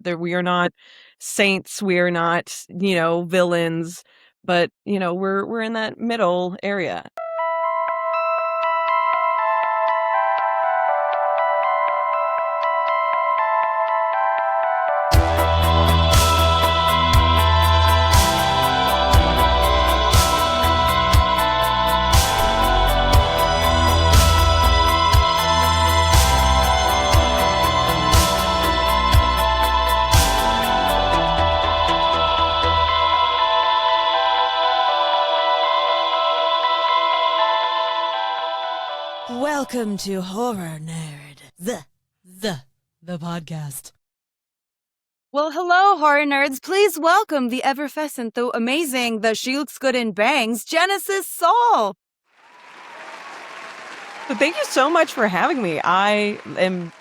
We are not saints. We are not, villains. But, we're in that middle area. Welcome to Horror Nerd, the podcast. Well, hello, horror nerds. Please welcome the effervescent, the amazing, the she looks good in bangs, Genesis Saul. So thank you so much for having me. I am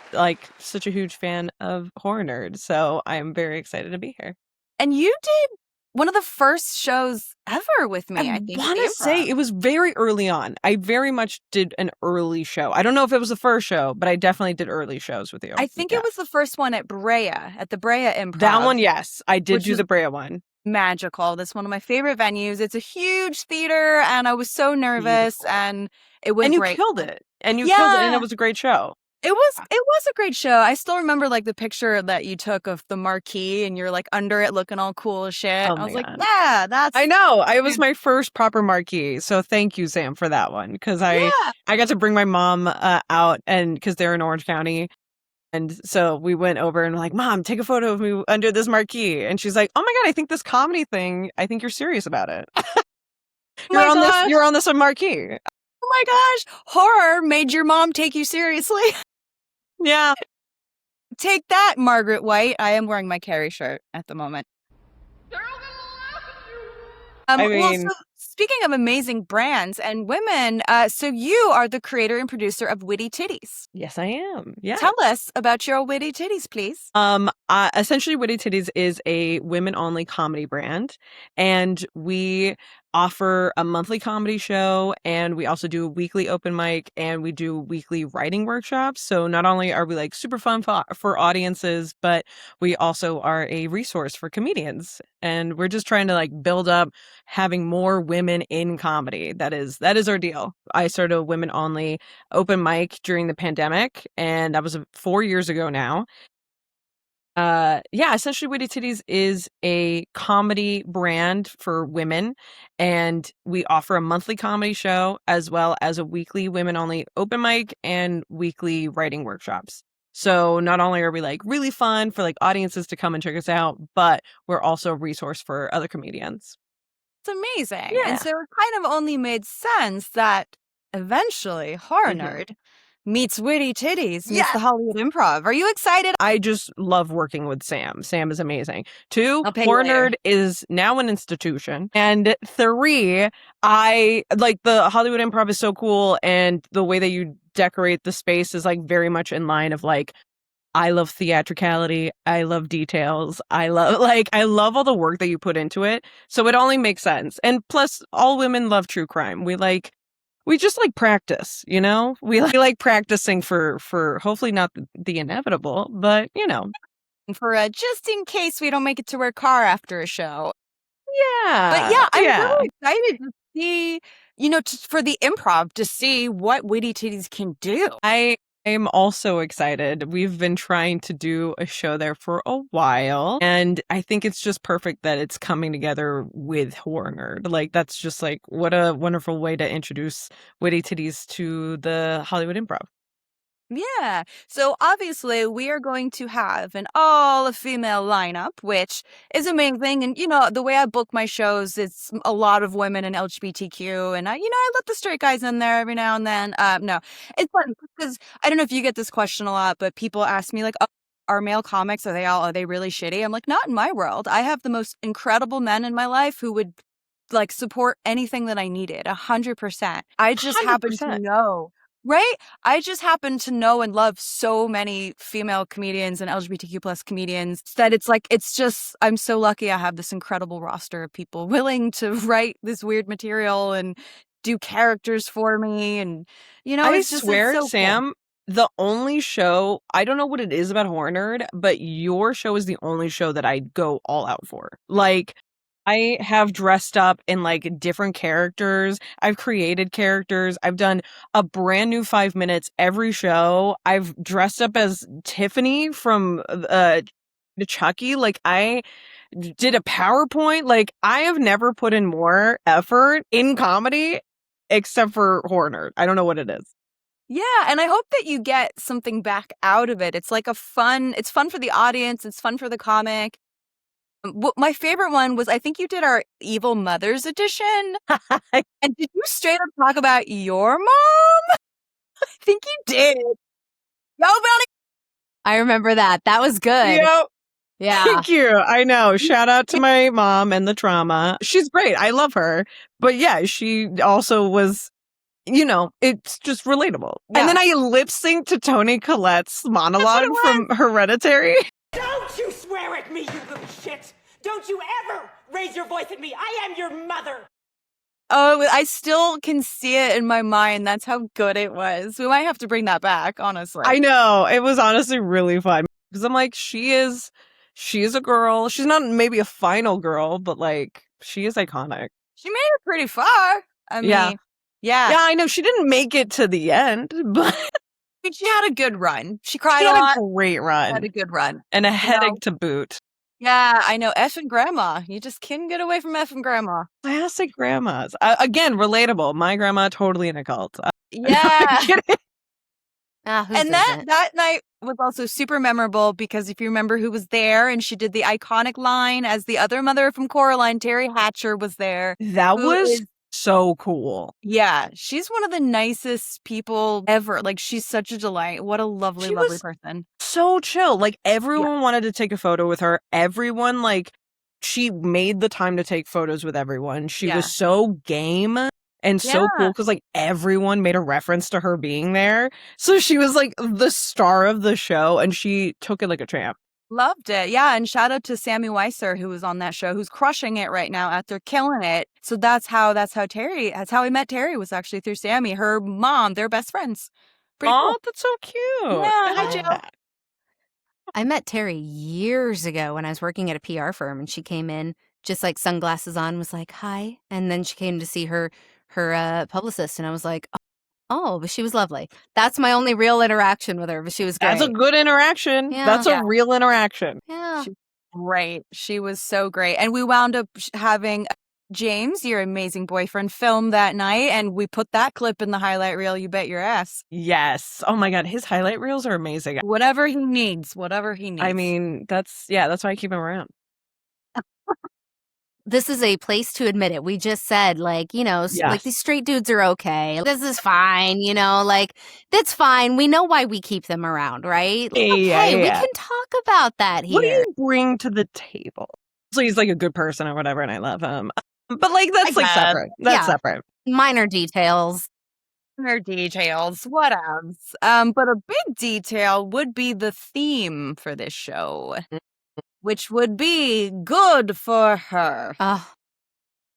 such a huge fan of Horror Nerd, so I am very excited to be here. And you did one of the first shows ever with me, I think. I want to say it was very early on. I very much did an early show. I don't know if it was the first show, but I definitely did early shows with you. I think it was the first one at Brea, at the Brea Improv. That one, yes. I did do the Brea one. Magical. That's one of my favorite venues. It's a huge theater, and I was so nervous, and it went great. And you killed it. And it was a great show. It was a great show. I still remember the picture that you took of the marquee and you're under it looking all cool as shit. Oh I was God. Yeah, that's... I know. It was my first proper marquee. So thank you, Sam, for that one. Because I got to bring my mom out and because they're in Orange County. And so we went over and like, Mom, take a photo of me under this marquee. And she's like, oh my God, I think this comedy thing, I think you're serious about it. You're on this marquee. Oh my gosh. Horror made your mom take you seriously. Yeah. Take that, Margaret White. I am wearing my Carrie shirt at the moment. So speaking of amazing brands and women, so you are the creator and producer of Witty Titties. Yes, I am. Yeah. Tell us about your Witty Titties, please. Essentially, Witty Titties is a women-only comedy brand, and we offer a monthly comedy show, and we also do a weekly open mic, and we do weekly writing workshops. So not only are we super fun for audiences, but we also are a resource for comedians, and we're just trying to build up having more women in comedy. That is our deal. I started a women-only open mic during the pandemic, and that was 4 years ago now. Essentially Witty Titties is a comedy brand for women, and we offer a monthly comedy show as well as a weekly women-only open mic and weekly writing workshops. So not only are we really fun for audiences to come and check us out, but we're also a resource for other comedians. It's amazing. Yeah. And so it kind of only made sense that eventually Horror Nerd meets Witty Titties, meets the Hollywood Improv. Are you excited? I just love working with Sam. Sam is amazing. 2, Horror Nerd is now an institution. And 3, the Hollywood Improv is so cool, and the way that you decorate the space is very much in line of I love theatricality. I love details. I love all the work that you put into it. So it only makes sense. And plus, all women love true crime. We just practice, We like practicing for hopefully not the inevitable, but For just in case we don't make it to our car after a show. Yeah. But I'm really excited to see, for the improv, to see what Witty Titties can do. I am also excited. We've been trying to do a show there for a while, and I think it's just perfect that it's coming together with Horror Nerd. That's just what a wonderful way to introduce Witty Titties to the Hollywood Improv. Yeah. So obviously we are going to have an all-female lineup, which is amazing. And, the way I book my shows, it's a lot of women and LGBTQ. And, I let the straight guys in there every now and then. No, it's fun because I don't know if you get this question a lot, but people ask me are male comics, are they really shitty? I'm not in my world. I have the most incredible men in my life who would support anything that I needed 100%. I just 100%. happen to know. Right? I just happen to know and love so many female comedians and LGBTQ plus comedians that it's just, I'm so lucky I have this incredible roster of people willing to write this weird material and do characters for me. And, I swear, Sam, the only show, I don't know what it is about Horror Nerd, but your show is the only show that I go all out for. Like, I have dressed up in like different characters. I've created characters. I've done a brand new 5 minutes every show. I've dressed up as Tiffany from the Chucky. Like, I did a PowerPoint. Like, I have never put in more effort in comedy except for Horror Nerd. I don't know what it is. Yeah, and I hope that you get something back out of it. It's like it's fun for the audience, it's fun for the comic. My favorite one was, I think you did our Evil Mothers edition. And did you straight up talk about your mom? I think you did. Yo, Brownie! I remember that. That was good. Yep. Yeah. Thank you. I know. Shout out to my mom and the trauma. She's great. I love her. But yeah, she also was, it's just relatable. Yeah. And then I lip synced to Toni Collette's monologue from Hereditary. Don't you swear at me, you little shit! Don't you ever raise your voice at me! I am your mother! Oh, I still can see it in my mind. That's how good it was. We might have to bring that back, honestly. I know. It was honestly really fun. Because I'm like, she is a girl. She's not maybe a final girl, but like, she is iconic. She made it pretty far. I mean, Yeah. Yeah, I know. She didn't make it to the end, but she had a good run. She cried she a had lot. a great run. Had a good run. And a headache to boot. Yeah, I know. F and grandma. You just can't get away from F and grandma. Classic grandmas. Again, relatable. My grandma, totally in a cult. Yeah. And that night was also super memorable because if you remember who was there, and she did the iconic line as the other mother from Coraline, Terry Hatcher was there. That was so cool. Yeah, she's one of the nicest people ever. Like, she's such a delight. What a lovely, lovely person. So chill. Like, everyone wanted to take a photo with her. Everyone, like, she made the time to take photos with everyone. She was so game and so cool because, like, everyone made a reference to her being there. So she was, like, the star of the show, and she took it like a champ. Loved it. Yeah. And shout out to Sammy Weiser, who was on that show, who's crushing it right now out there, killing it. So that's how I met Terry, was actually through Sammy. Her mom, they're best friends. Pretty cool. That's so cute. Yeah. Hi, Jill. I met Terry years ago when I was working at a PR firm, and she came in just like sunglasses on, was like, hi. And then she came to see her publicist, and I was like, oh, but she was lovely. That's my only real interaction with her, but she was great. That's a good interaction. Yeah. That's a real interaction. Yeah. She was great. She was so great. And we wound up having James, your amazing boyfriend, film that night, and we put that clip in the highlight reel, you bet your ass. Yes. Oh my God. His highlight reels are amazing. Whatever he needs. I mean, that's why I keep him around. This is a place to admit it. We just said, like, like, these straight dudes are okay. This is fine, like, that's fine. We know why we keep them around, right? Like, okay, we can talk about that here. What do you bring to the table? So he's like a good person or whatever, and I love him. But like, that's like separate. That's separate. Minor details. What else? But a big detail would be the theme for this show, which would be good for her. Oh,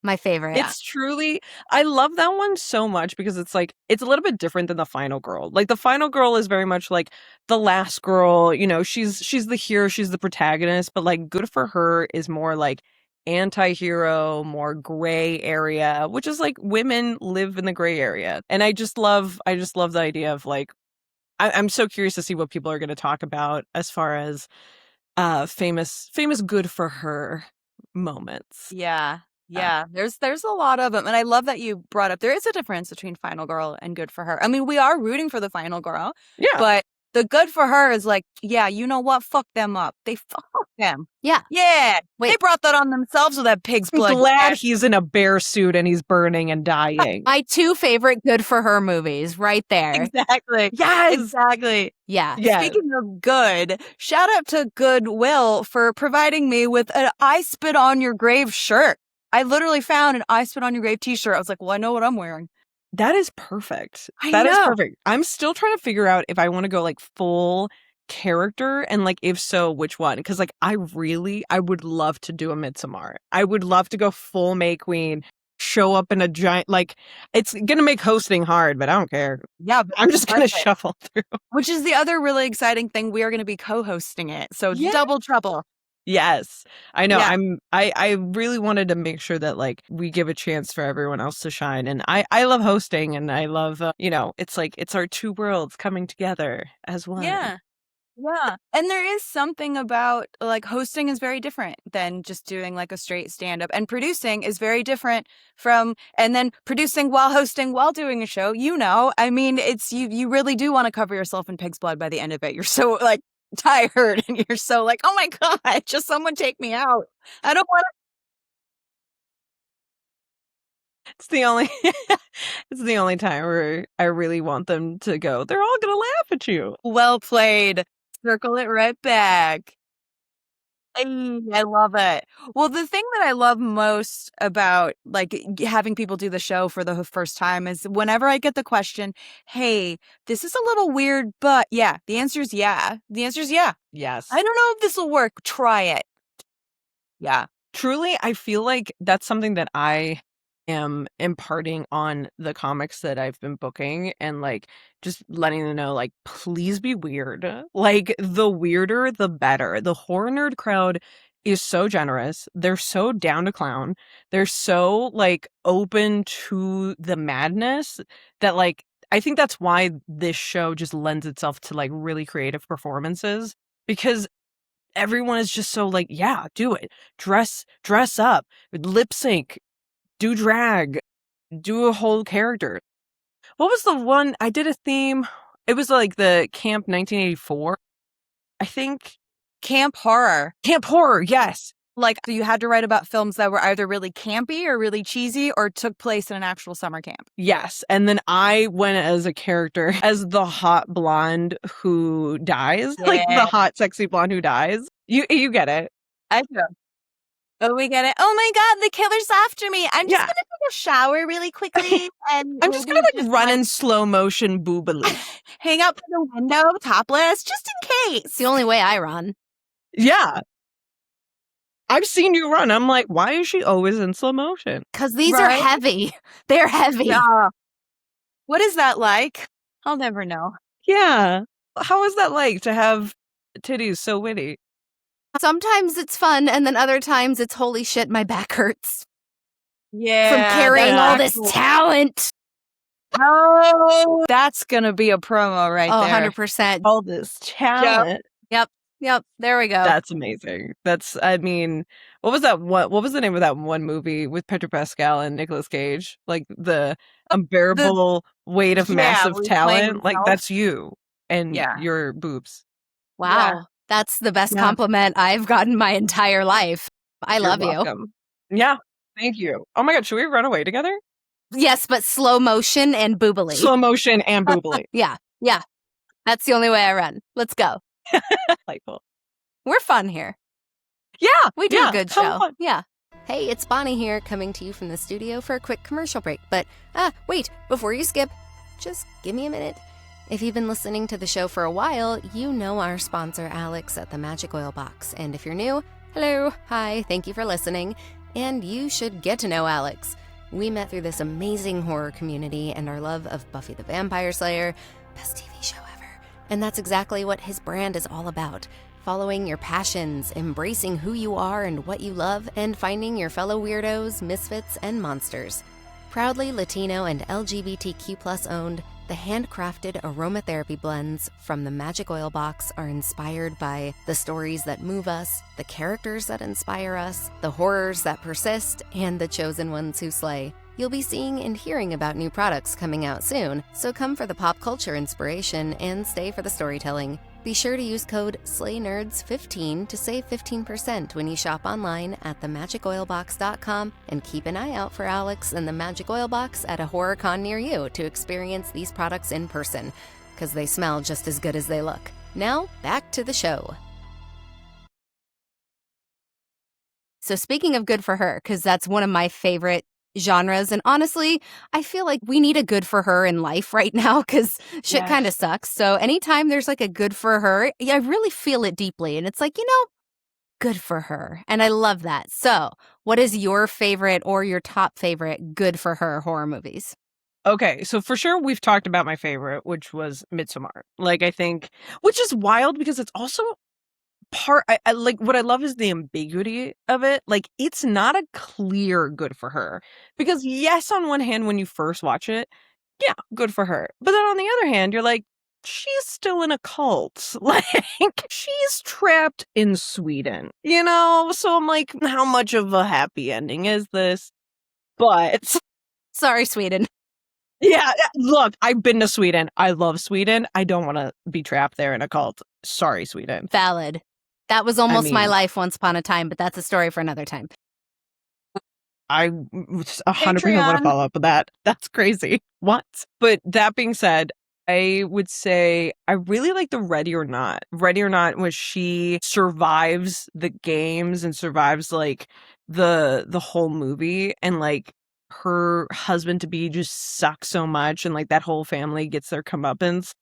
my favorite. It's truly, I love that one so much because it's like, it's a little bit different than the final girl. Like, the final girl is very much like the last girl, she's the hero, she's the protagonist, but like, good for her is more like anti-hero, more gray area, which is like, women live in the gray area. And I just love the idea of like, I'm so curious to see what people are going to talk about as far as famous good for her moments. Yeah. There's a lot of them, and I love that you brought up there is a difference between final girl and good for her. I mean, we are rooting for the final girl, but the good for her is like, yeah, you know what? Fuck them up. They fuck them. Yeah. Wait. They brought that on themselves with that pig's blood. I'm glad he's in a bear suit and he's burning and dying. My two favorite good for her movies, right there. Exactly. Yes. Exactly. Yeah. Speaking of good, shout out to Goodwill for providing me with an I Spit on Your Grave shirt. I literally found an I Spit on Your Grave t-shirt. I was like, well, I know what I'm wearing. That is perfect. That is perfect. I'm still trying to figure out if I want to go like full character, and like, if so, which one? Because like, I would love to do a Midsommar. I would love to go full May Queen, show up in a giant, like, it's going to make hosting hard, but I don't care. Yeah, I'm just going to perfect. shuffle through. Which is the other really exciting thing. We are going to be co-hosting it. So Yeah. double trouble. Yes, I know. Yeah. I really wanted to make sure that like we give a chance for everyone else to shine. And I love hosting, and I love, it's like it's our two worlds coming together as one. Yeah. Yeah. And there is something about like hosting is very different than just doing like a straight stand up, and producing is very different from, and then producing while hosting while doing a show, I mean, it's you really do want to cover yourself in pig's blood by the end of it. You're so like tired and you're so like, oh my God, just someone take me out. I don't want It's the only it's the only time where I really want them to go, they're all gonna laugh at you. Well played. Circle it right back. I love it. Well, the thing that I love most about like having people do the show for the first time is whenever I get the question, hey, this is a little weird, but yeah, the answer is yeah. The answer is yeah. Yes. I don't know if this will work. Try it. Yeah. Truly, I feel like that's something that I am imparting on the comics that I've been booking, and like just letting them know, like, please be weird. Like, the weirder, the better. The horror nerd crowd is so generous. They're so down to clown. They're so like open to the madness that like I think that's why this show just lends itself to like really creative performances, because everyone is just so like, yeah, do it. Dress up, lip sync, do drag, do a whole character. What was the one I did a theme? It was like the Camp 1984, I think. Camp horror. Camp horror, yes. Like you had to write about films that were either really campy or really cheesy or took place in an actual summer camp. Yes. And then I went as a character as the hot blonde who dies. Yeah. Like the hot, sexy blonde who dies. You get it. I do. Oh, we get it. Oh my God, the killer's after me. I'm just gonna take a shower really quickly, and I'm just gonna like run in slow motion boobily. Hang out by the window, topless, just in case. It's the only way I run. Yeah. I've seen you run. I'm like, why is she always in slow motion? Because these are heavy. They're heavy. Yeah. What is that like? I'll never know. Yeah. How is that like to have titties so witty? Sometimes it's fun, and then other times it's holy shit, my back hurts. Yeah. From carrying all this talent. Oh, that's going to be a promo right there. 100%. All this talent. Yep. There we go. That's amazing. I mean, what was the name of that one movie with Pedro Pascal and Nicolas Cage? Like the unbearable weight of massive talent. Like that's you and your boobs. Wow. Yeah. That's the best compliment I've gotten my entire life. You're love welcome. You. Yeah. Thank you. Oh my God. Should we run away together? Yes, but slow motion and boobily. Slow motion and boobily. Yeah. That's the only way I run. Let's go. Delightful. We're fun here. Yeah. We do a good show. Fun. Yeah. Hey, it's Bonnie here, coming to you from the studio for a quick commercial break. But, wait, before you skip, just give me a minute. If you've been listening to the show for a while, you know our sponsor, Alex, at the Magic Oil Box. And if you're new, hello, hi, thank you for listening. And you should get to know Alex. We met through this amazing horror community and our love of Buffy the Vampire Slayer, best TV show ever. And that's exactly what his brand is all about. Following your passions, embracing who you are and what you love, and finding your fellow weirdos, misfits, and monsters. Proudly Latino and LGBTQ+ owned, the handcrafted aromatherapy blends from the Magic Oil Box are inspired by the stories that move us, the characters that inspire us, the horrors that persist, and the chosen ones who slay. You'll be seeing and hearing about new products coming out soon, so come for the pop culture inspiration and stay for the storytelling. Be sure to use code SLAYNERDS15 to save 15% when you shop online at themagicoilbox.com, and keep an eye out for Alex and the Magic Oil Box at a horror con near you to experience these products in person, because they smell just as good as they look. Now, back to the show. So speaking of good for her, because that's one of my favorite genres, and honestly, I feel like we need a good for her in life right now because shit kind of sucks. So anytime there's like a good for her, I really feel it deeply, and it's like, good for her. And I love that. So, what is your favorite or your top favorite good for her horror movies? Okay, so for sure we've talked about my favorite, which was Midsommar. Like, I think, which is wild because it's also I like what I love is the ambiguity of it. Like, it's not a clear good for her because yes, on one hand, when you first watch it, yeah, good for her. But then on the other hand, you're like, she's still in a cult. Like, she's trapped in Sweden, you know? So I'm like, how much of a happy ending is this? But Sorry, Sweden. yeah, look, I've been to Sweden. I love Sweden. I don't want to be trapped there in a cult. Sorry, Sweden. Valid. That was almost my mean- life once upon a time, but that's a story for another time. I 100% want Patreon. to follow up with that. That's crazy. What? But that being said, I would say I really like the Ready or Not. Ready or Not was she survives the games and survives like the whole movie, and like her husband to be just sucks so much, and like that whole family gets their comeuppance.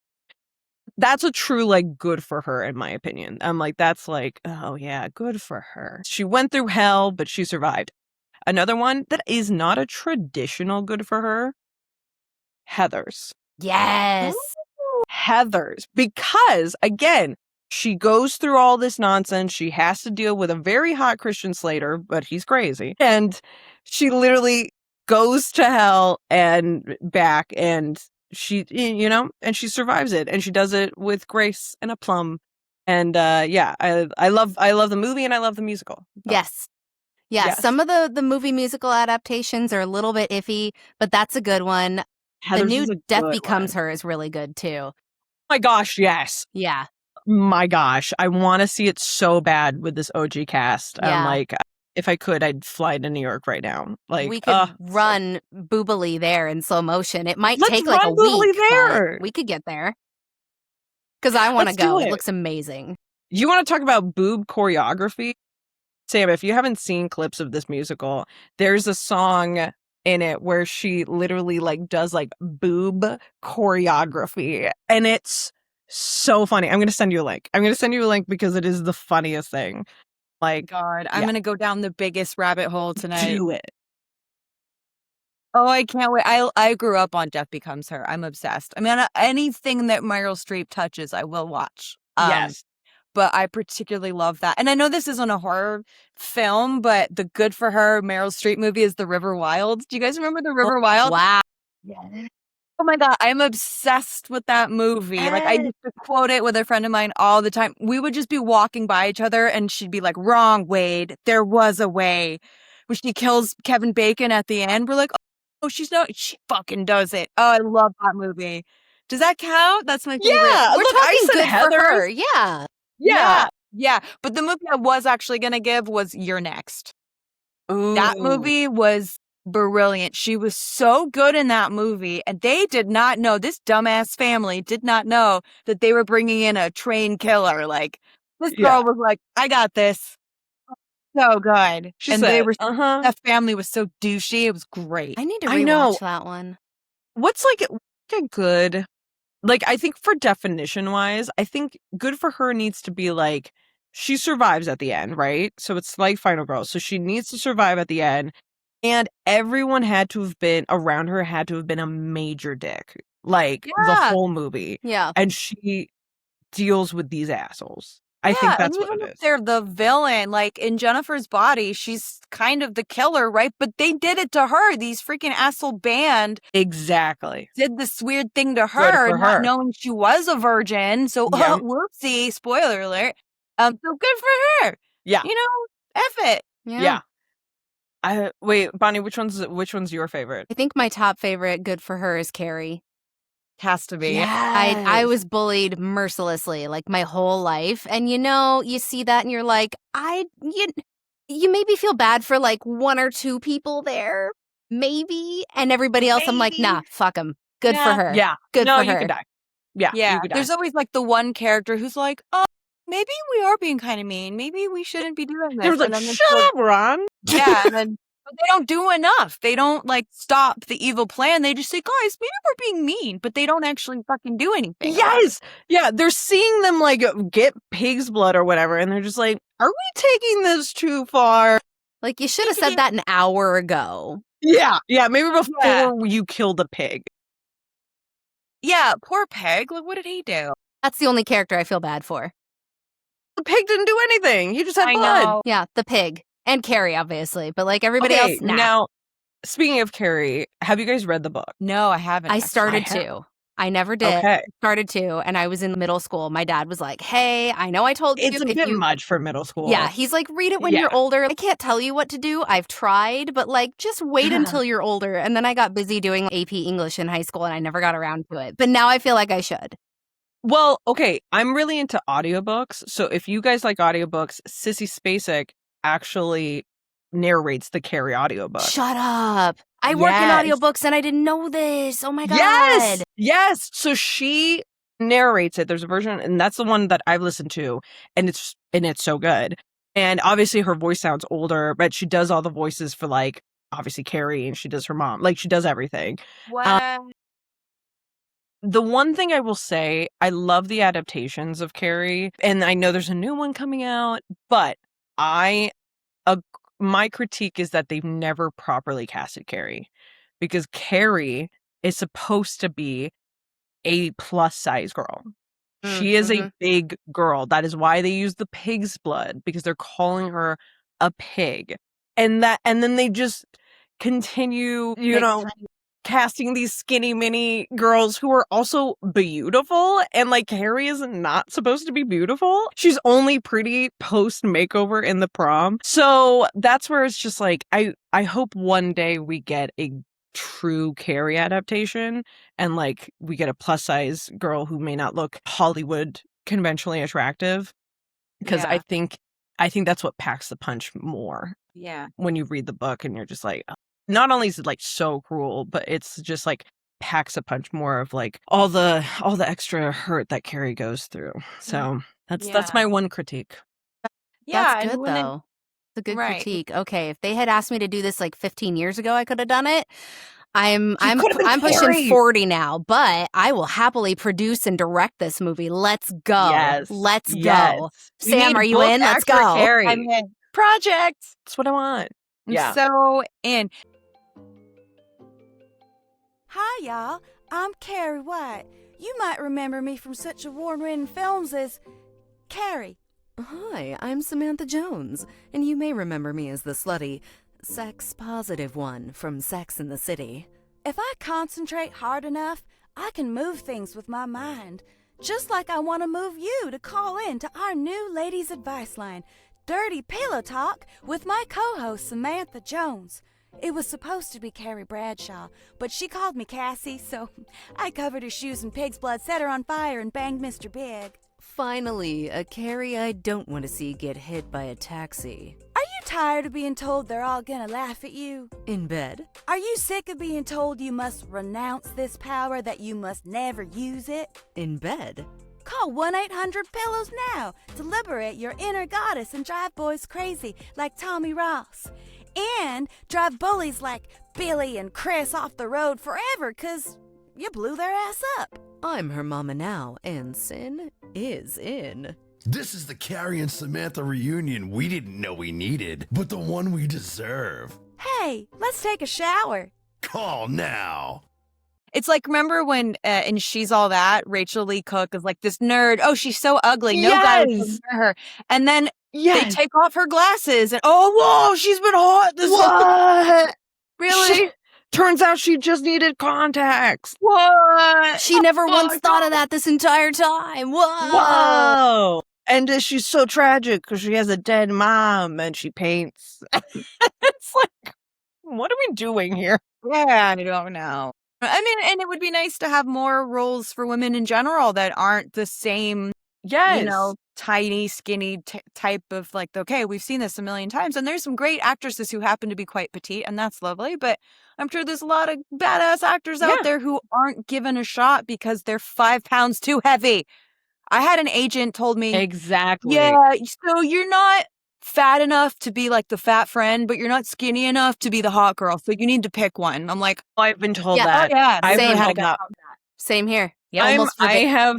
That's a true like good for her in my opinion. I'm like, that's like, oh yeah, good for her. She went through hell, but she survived. Another one that is not a traditional good for her, Heathers. Yes. Heathers. Because, again, she goes through all this nonsense. She has to deal with a very hot Christian Slater, but he's crazy. And she literally goes to hell and back, and she, you know, and she survives it. And she does it with grace and aplomb. And yeah, I love the movie and I love the musical. Yes. Yeah, Yes. some of the movie musical adaptations are a little bit iffy, but that's a good one. Heathers The new is a Death good Becomes one. Her is really good too. My gosh, yes. Yeah. My gosh, I want to see it so bad with this OG cast. I'm Yeah. like, if I could, I'd fly to New York right now. Like, We could run boobily there in slow motion. It might Let's take like a run boobily week, there. but we could get there. Because I want to Let's do go. It it. looks amazing. You want to talk about boob choreography? Sam, if you haven't seen clips of this musical, there's a song in it where she literally like does like boob choreography, and it's so funny. I'm gonna send you a link. Because it is the funniest thing. Like, God, I'm yeah. gonna go down the biggest rabbit hole tonight. do it. Oh, I can't wait. I grew up on Death Becomes Her. I'm obsessed. I mean, anything that Meryl Streep touches, I will watch. Yes. But I particularly love that. And I know this isn't a horror film, but the good for her Meryl Streep movie is The River Wild. Do you guys remember The River Wild? Wow. Oh my God, I'm obsessed with that movie. Like, I used to quote it with a friend of mine all the time. We would just be walking by each other and she'd be like, wrong, Wade. There was a way. When she kills Kevin Bacon at the end, we're like, oh, she fucking does it. Oh, I love that movie. Does that count? That's my favorite. Yeah, We're look, talking I said good Heathers. for her. Yeah. Yeah. But the movie I was actually going to give was You're Next. Ooh. That movie was brilliant. She was so good in that movie. And they did not know, this dumbass family did not know that they were bringing in a trained killer. Like, this girl was like, I got this. So good. She and said, they were, that family was so douchey. It was great. I need to I know. rewatch that one. What's like a good, like, I think for definition wise, I think good for her needs to be like, she survives at the end, right? So it's like Final Girl. So she needs to survive at the end. And everyone around her had to have been a major dick. Like the whole movie. Yeah. And she deals with these assholes. I think that's and what even it if is. they're the villain, like in Jennifer's Body, she's kind of the killer, right? But they did it to her. These freaking asshole band Exactly. did this weird thing to Good her, for not her. knowing she was a virgin. So, Yeah. whoopsie, spoiler alert. So good for her. Yeah. You know, F it. Yeah. Wait, Bonnie, which one's your favorite? I think my top favorite good for her is Carrie. Has to be. I was bullied mercilessly like my whole life. And you know, you see that and you're like, you maybe feel bad for like one or two people there, maybe. And everybody else, I'm like, nah, fuck them. Good for her. Yeah. Good No, for you her. could die. Yeah. Yeah. You could die. There's always like the one character who's like, oh, maybe we are being kind of mean. Maybe we shouldn't be doing this. There was like, And then shut up, Ron. Yeah, and then but they don't do enough. They don't like stop the evil plan. They just say, guys, maybe we're being mean, but they don't actually fucking do anything. Yes. Yeah, they're seeing them like get pig's blood or whatever, and they're just like, are we taking this too far? Like, you should have said that an hour ago. Yeah, maybe before you killed the pig. Yeah, poor Peg. Like, what did he do? That's the only character I feel bad for. The pig didn't do anything. He just had I blood. know. Yeah, the pig. And Carrie, obviously. But, like, everybody Okay, else, nah. now, speaking of Carrie, have you guys read the book? No, I haven't. I actually. started to. I never did. Okay. Started to, and I was in middle school. My dad was like, hey, I know I told you. It's a bit much for middle school. Yeah, he's like, read it when you're older. I can't tell you what to do. I've tried, but like, just wait until you're older. And then I got busy doing AP English in high school, and I never got around to it. But now I feel like I should. Well, okay, I'm really into audiobooks. So if you guys like audiobooks, Sissy Spacek actually narrates the Carrie audiobook. Shut up. I work in audiobooks and I didn't know this. Oh my God. Yes. So she narrates it. There's a version, and that's the one that I've listened to, and it's so good. And obviously her voice sounds older, but she does all the voices for, like, obviously Carrie, and she does her mom. Like, she does everything. Wow. The one thing I will say, I love the adaptations of Carrie, and I know there's a new one coming out, but my critique is that they've never properly casted Carrie, because Carrie is supposed to be a plus size girl. She is a big girl. That is why they use the pig's blood, because they're calling her a pig. And then they just continue, casting these skinny mini girls who are also beautiful, and like Carrie is not supposed to be beautiful. She's only pretty post makeover in the prom. So that's where it's just like, I hope one day we get a true Carrie adaptation, and like we get a plus size girl who may not look Hollywood conventionally attractive, because I think that's what packs the punch more. Yeah. When you read the book and you're just like, not only is it like so cruel, but it's just like packs a punch more of like all the extra hurt that Carrie goes through. So that's my one critique. Yeah, That's good though. It's a good critique. Okay, if they had asked me to do this like 15 years ago, I could have done it. I'm pushing 40 now, but I will happily produce and direct this movie. Let's go. Yes. Let's go. Sam, are you book in? Let's actor go. Carrie. I'm in. Project. That's what I want. I'm so in. Hi, y'all. I'm Carrie White. You might remember me from such award-winning films as Carrie. Hi, I'm Samantha Jones, and you may remember me as the slutty, sex-positive one from Sex and the City. If I concentrate hard enough, I can move things with my mind. Just like I want to move you to call in to our new ladies' advice line, Dirty Pillow Talk, with my co-host Samantha Jones. It was supposed to be Carrie Bradshaw, but she called me Cassie, so I covered her shoes in pig's blood, set her on fire, and banged Mr. Big. Finally, a Carrie I don't want to see get hit by a taxi. Are you tired of being told they're all gonna laugh at you? In bed? Are you sick of being told you must renounce this power, that you must never use it? In bed? Call 1-800-PILLOWS now to liberate your inner goddess and drive boys crazy like Tommy Ross. And drive bullies like Billy and Chris off the road forever because you blew their ass up. I'm her mama now, and sin is in. This is the Carrie and Samantha reunion we didn't know we needed, but the one we deserve. Hey, let's take a shower. Call now. It's like, remember when in She's All That, Rachel Lee Cook is like this nerd. Oh, she's so ugly. No guy would compare her. And then they take off her glasses and, oh, whoa, she's been hot this What? Really? Turns out she just needed contacts. What? She never once thought of that this entire time. Whoa. Whoa. And she's so tragic because she has a dead mom and she paints. It's like, what are we doing here? Yeah, I don't know. I mean, and it would be nice to have more roles for women in general that aren't the same, tiny, skinny type of like, okay, we've seen this a million times. And there's some great actresses who happen to be quite petite, and that's lovely. But I'm sure there's a lot of badass actors out there who aren't given a shot because they're 5 pounds too heavy. I had an agent told me. Exactly. Yeah, so you're not fat enough to be like the fat friend, but you're not skinny enough to be the hot girl. So you need to pick one. I'm like, I've been told Yeah. that. oh, yeah, I've same. been told that. Same here. Yeah, I almost forget.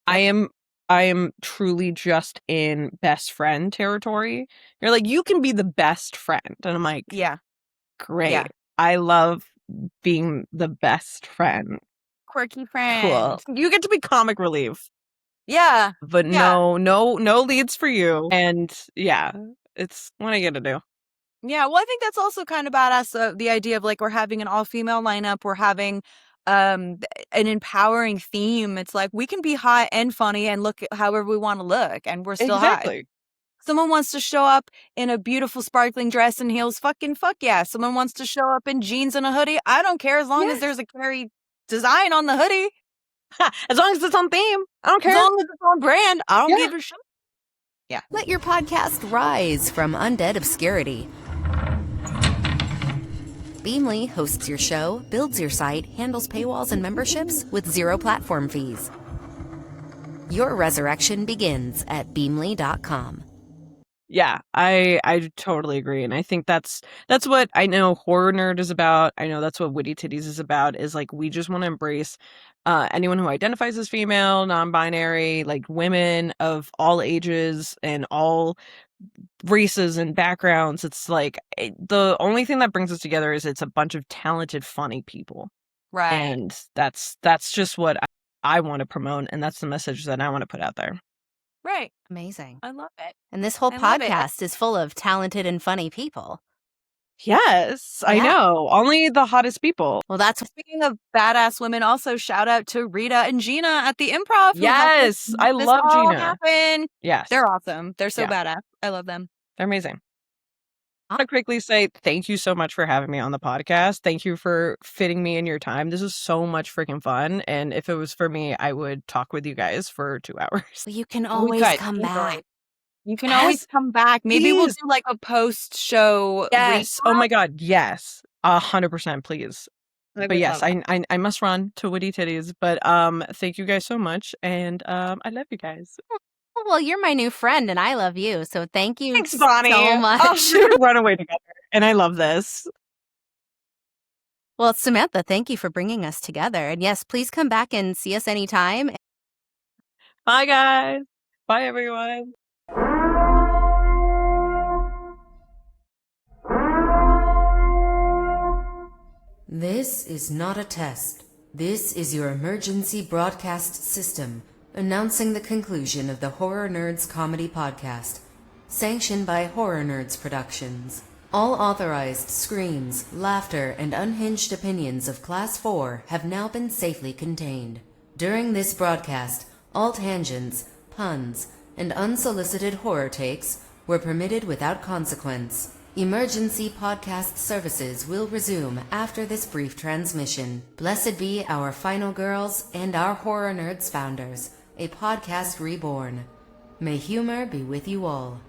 am I am truly just in best friend territory. You're like, you can be the best friend. And I'm like, Yeah. great. Yeah. I love being the best friend. Quirky friend. Cool. You get to be comic relief. Yeah. But Yeah. no leads for you. And yeah, it's what I get to do. Yeah, well, I think that's also kind of badass. The idea of like we're having an all-female lineup, we're having an empowering theme. It's like we can be hot and funny and look however we want to look, and we're still hot. Exactly. Someone wants to show up in a beautiful sparkling dress and heels, fuck yeah. Someone wants to show up in jeans and a hoodie. I don't care as long as there's a Carrie design on the hoodie. As long as it's on theme. I don't care. As long as it's on brand, I don't give a shit. Yeah. Let your podcast rise from undead obscurity. Beamly hosts your show, builds your site, handles paywalls and memberships with 0 platform fees. Your resurrection begins at beamly.com. Yeah, I totally agree. And I think that's what I know Horror Nerd is about. I know that's what Witty Titties is about, is like we just want to embrace anyone who identifies as female, non-binary, like women of all ages and all races and backgrounds. It's like the only thing that brings us together is it's a bunch of talented, funny people. Right. And that's just what I want to promote, and that's the message that I want to put out there. Right. Amazing. I love it. And this whole I love it. podcast is full of talented and funny people. Yes, I Yeah. know. Only the hottest people. Well, that's Speaking of badass women, also shout out to Rita and Gina at the Improv. who helped Yes, us I make this love all Gina. happen. Yes, They're awesome. They're so Yeah. badass. I love them. they're amazing. I want to quickly say thank you so much for having me on the podcast. Thank you for fitting me in your time. This is so much freaking fun. And if it was for me, I would talk with you guys for 2 hours. well, you can we always could. come Enjoy. back. You can Yes, always come back. Maybe we'll please. do like a post-show Yes. Oh my God. Yes. 100%, please. recap. But yes, I must run to Witty Titties. But thank you guys so much. And I love you guys. Well, you're my new friend, and I love you. So thank you Thanks, Bonnie. so much. Oh, we could run away together. And I love this. Well, Samantha, thank you for bringing us together. And yes, please come back and see us anytime. Bye, guys. Bye, everyone. This is not a test. This is your emergency broadcast system, announcing the conclusion of the Horror Nerds Comedy Podcast, sanctioned by Horror Nerds Productions. All authorized screams, laughter, and unhinged opinions of Class 4 have now been safely contained. During this broadcast, all tangents, puns, and unsolicited horror takes were permitted without consequence. Emergency podcast services will resume after this brief transmission. Blessed be our final girls and our Horror Nerds founders, a podcast reborn. May humor be with you all.